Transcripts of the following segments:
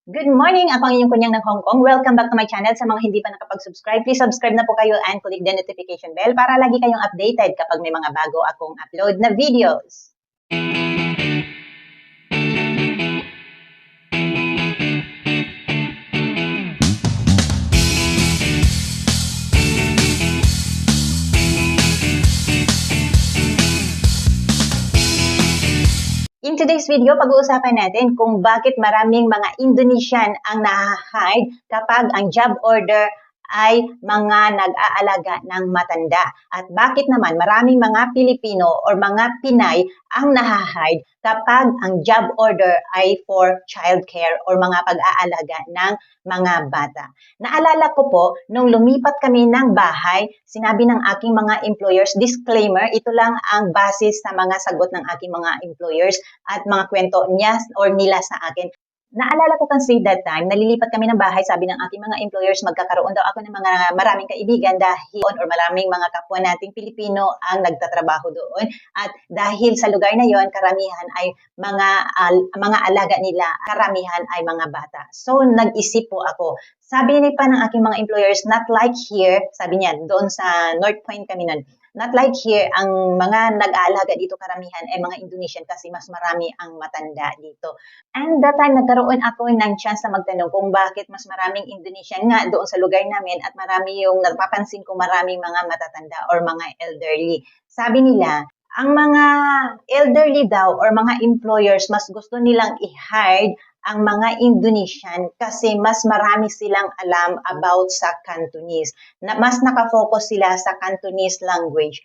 Good morning! Ako ang inyong kunyang ng Hong Kong. Welcome back to my channel. Sa mga hindi pa nakapag-subscribe, please subscribe na po kayo and click the notification bell para lagi kayong updated kapag may mga bago akong upload na videos. In today's video, pag-uusapan natin kung bakit maraming mga Indonesian ang na-hide kapag ang job order ay mga nag-aalaga ng matanda. At bakit naman maraming mga Pilipino or mga Pinay ang na-hide kapag ang job order ay for childcare or mga pag-aalaga ng mga bata. Naalala ko po, nung lumipat kami ng bahay, sinabi ng aking mga employers, disclaimer, ito lang ang basis sa mga sagot ng aking mga employers at mga kwento niya or nila sa akin. Naalala ko kasi that time, nalilipat kami ng bahay, sabi ng aking mga employers, magkakaroon daw ako ng mga maraming kaibigan dahil or maraming mga kapwa nating Pilipino ang nagtatrabaho doon. At dahil sa lugar na yon, karamihan ay mga alaga nila, karamihan ay mga bata. So, nag-isip po ako. Sabi pa ng aking mga employers, not like here, sabi niya, doon sa North Point kami nun, not like here, ang mga nag-aalaga dito karamihan ay mga Indonesian kasi mas marami ang matanda dito. And that time, nagkaroon ako ng chance na magtanong kung bakit mas maraming Indonesian nga doon sa lugar namin at marami yung napapansin ko maraming mga matatanda or mga elderly. Sabi nila, ang mga elderly daw or mga employers mas gusto nilang i-hire ang mga Indonesian kasi mas marami silang alam about sa Cantonese. Mas nakafocus sila sa Cantonese language.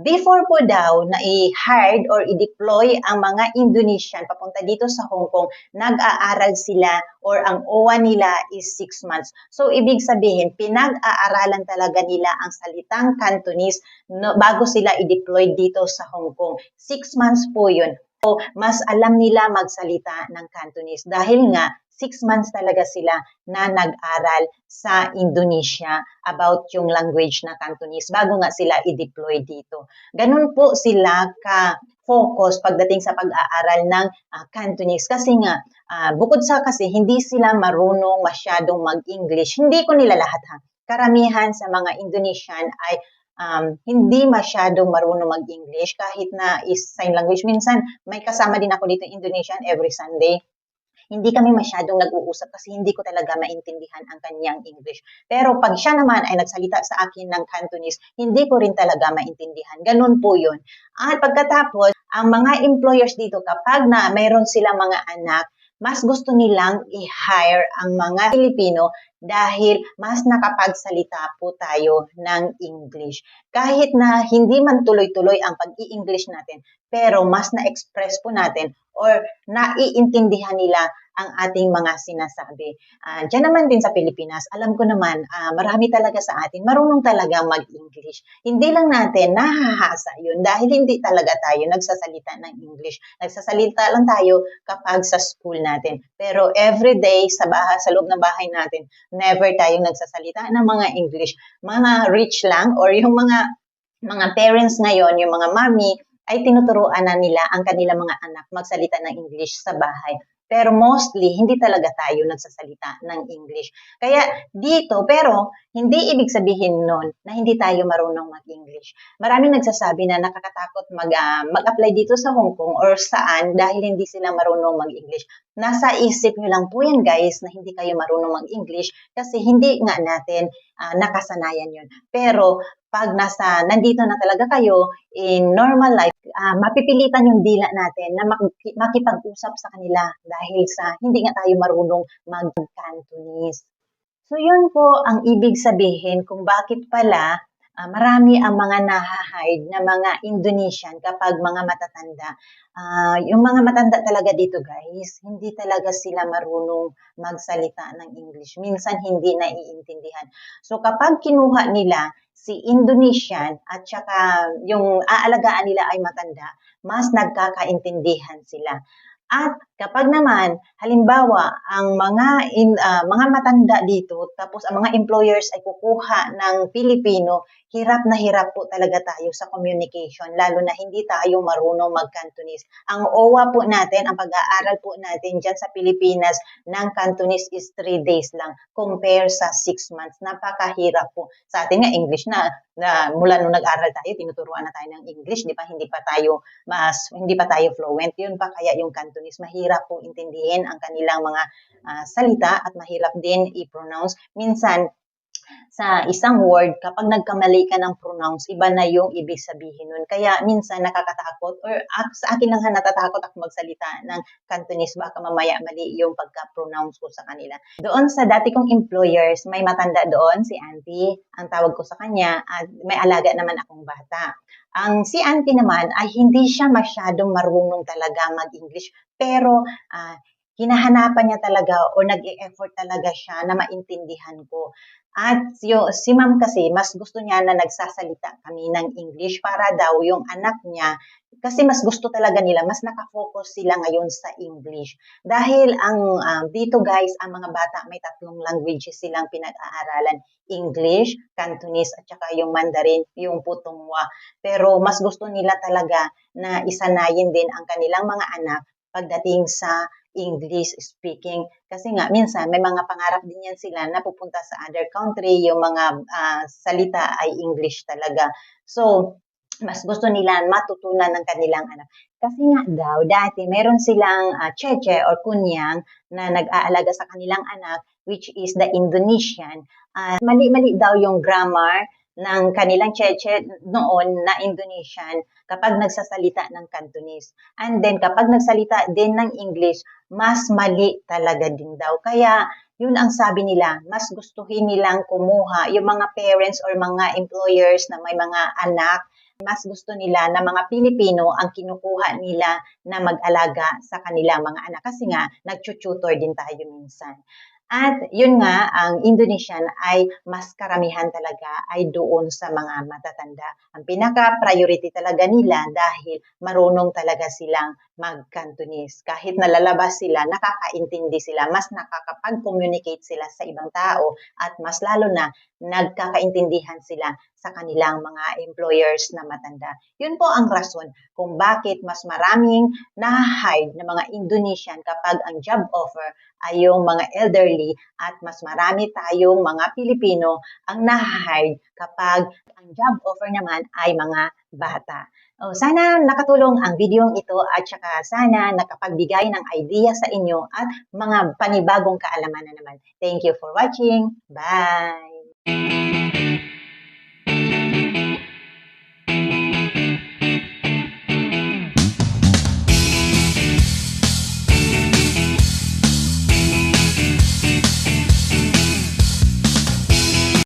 Before po daw na i-hire or i-deploy ang mga Indonesian papunta dito sa Hong Kong, nag-aaral sila or ang OWA nila is 6 months. So, ibig sabihin, pinag-aaralan talaga nila ang salitang Cantonese bago sila i-deploy dito sa Hong Kong. 6 months po yun. So, mas alam nila magsalita ng Cantonese dahil nga 6 months talaga sila na nag-aral sa Indonesia about yung language na Cantonese bago nga sila i-deploy dito. Ganun po sila ka-focus pagdating sa pag-aaral ng Cantonese kasi nga bukod sa kasi hindi sila marunong masyadong mag-English. Hindi ko nila lahat ha. Karamihan sa mga Indonesian ay hindi masyadong marunong mag-English kahit na is sign language. Minsan, may kasama din ako dito in Indonesian every Sunday. Hindi kami masyadong nag-uusap kasi hindi ko talaga maintindihan ang kanyang English. Pero pag siya naman ay nagsalita sa akin ng Cantonese, hindi ko rin talaga maintindihan. Ganun po yun. At pagkatapos, ang mga employers dito kapag na mayroon silang mga anak, mas gusto nilang i-hire ang mga Pilipino dahil mas nakapagsalita po tayo ng English. Kahit na hindi man tuloy-tuloy ang pag-i-English natin, pero mas na-express po natin or naiintindihan nila ang ating mga sinasabi. Diyan naman din sa Pilipinas, alam ko naman, marami talaga sa atin, marunong talaga mag-English. Hindi lang natin nahahasa yun dahil hindi talaga tayo nagsasalita ng English. Nagsasalita lang tayo kapag sa school natin. Pero everyday sa loob ng bahay natin, never tayong nagsasalita ng mga English. Mga rich lang or yung mga parents ngayon, yung mga mommy, ay tinuturuan na nila ang kanilang mga anak magsalita ng English sa bahay. Pero mostly, hindi talaga tayo nagsasalita ng English. Kaya dito, pero hindi ibig sabihin nun na hindi tayo marunong mag-English. Maraming nagsasabi na nakakatakot mag-apply dito sa Hong Kong or saan dahil hindi sila marunong mag-English. Nasa isip nyo lang po yan guys na hindi kayo marunong mag-English kasi hindi nga natin nakasanayan yun. Pero pag nandito na talaga kayo in normal life, mapipilitan yung dila natin na makipag-usap sa kanila dahil sa hindi nga tayo marunong mag-Cantonese. So yun po ang ibig sabihin kung bakit pala marami ang mga naha-hide na mga Indonesian kapag mga matatanda. Yung mga matanda talaga dito guys, hindi talaga sila marunong magsalita ng English. Minsan hindi naiintindihan. So kapag kinuha nila si Indonesian at saka yung aalagaan nila ay matanda, mas nagkakaintindihan sila. At kapag naman, halimbawa, ang mga matanda dito, tapos ang mga employers ay kukuha ng Pilipino, hirap na hirap po talaga tayo sa communication, lalo na hindi tayo marunong mag-Cantonese. Ang OWA po natin, ang pag-aaral po natin dyan sa Pilipinas ng Cantonese is 3 days lang compare sa 6 months. Napakahirap po. Sa atin nga, English na mula nung nag-aral tayo, tinuturuan na tayo ng English, di ba? Hindi pa tayo fluent. Yun pa kaya yung Cantonese, mahirap po intindihin ang kanilang mga salita at mahirap din i-pronounce. Minsan, sa isang word, kapag nagkamali ka ng pronounce, iba na yung ibig sabihin nun. Kaya minsan nakakatakot, or sa akin lang natatakot ako magsalita ng Cantonese, baka mamaya mali yung pagka-pronounce ko sa kanila. Doon sa dati kong employers, may matanda doon, si Auntie, ang tawag ko sa kanya, at may alaga naman akong bata. Ang si Auntie naman ay hindi siya masyadong marunong talaga mag-English, pero hinahanapan niya talaga o nag-e-effort talaga siya na maintindihan ko. At si ma'am kasi, mas gusto niya na nagsasalita kami ng English para daw yung anak niya, kasi mas gusto talaga nila, mas nakafocus sila ngayon sa English. Dahil dito guys, ang mga bata may 3 languages silang pinag-aaralan. English, Cantonese, at saka yung Mandarin, yung Putonghua. Pero mas gusto nila talaga na isanayin din ang kanilang mga anak pagdating sa English speaking. Kasi nga, minsan may mga pangarap din yan sila na pupunta sa other country, yung mga salita ay English talaga. So, mas gusto nila matutunan ng kanilang anak. Kasi nga daw, dati meron silang cheche or kunyang na nag-aalaga sa kanilang anak, which is the Indonesian. Mali-mali daw yung grammar ng kanilang cheche noon na Indonesian kapag nagsasalita ng Cantonese. And then, kapag nagsalita din ng English, mas mali talaga din daw. Kaya, yun ang sabi nila, mas gustuhin nilang kumuha yung mga parents or mga employers na may mga anak, mas gusto nila na mga Pilipino ang kinukuha nila na mag-alaga sa kanilang mga anak. Kasi nga, nag-tutor din tayo minsan. At yun nga, ang Indonesian ay mas karamihan talaga ay doon sa mga matatanda. Ang pinaka-priority talaga nila dahil marunong talaga silang mag-Cantonese. Kahit nalalabas sila, nakakaintindi sila, mas nakakapag-communicate sila sa ibang tao at mas lalo na nagkakaintindihan sila sa kanilang mga employers na matanda. Yun po ang rason kung bakit mas maraming na-hire na mga Indonesian kapag ang job offer ay yung mga elderly at mas marami tayong mga Pilipino ang na-hire kapag ang job offer naman ay mga bata. Sana nakatulong ang video ito at saka sana nakapagbigay ng idea sa inyo at mga panibagong kaalaman na naman. Thank you for watching. Bye!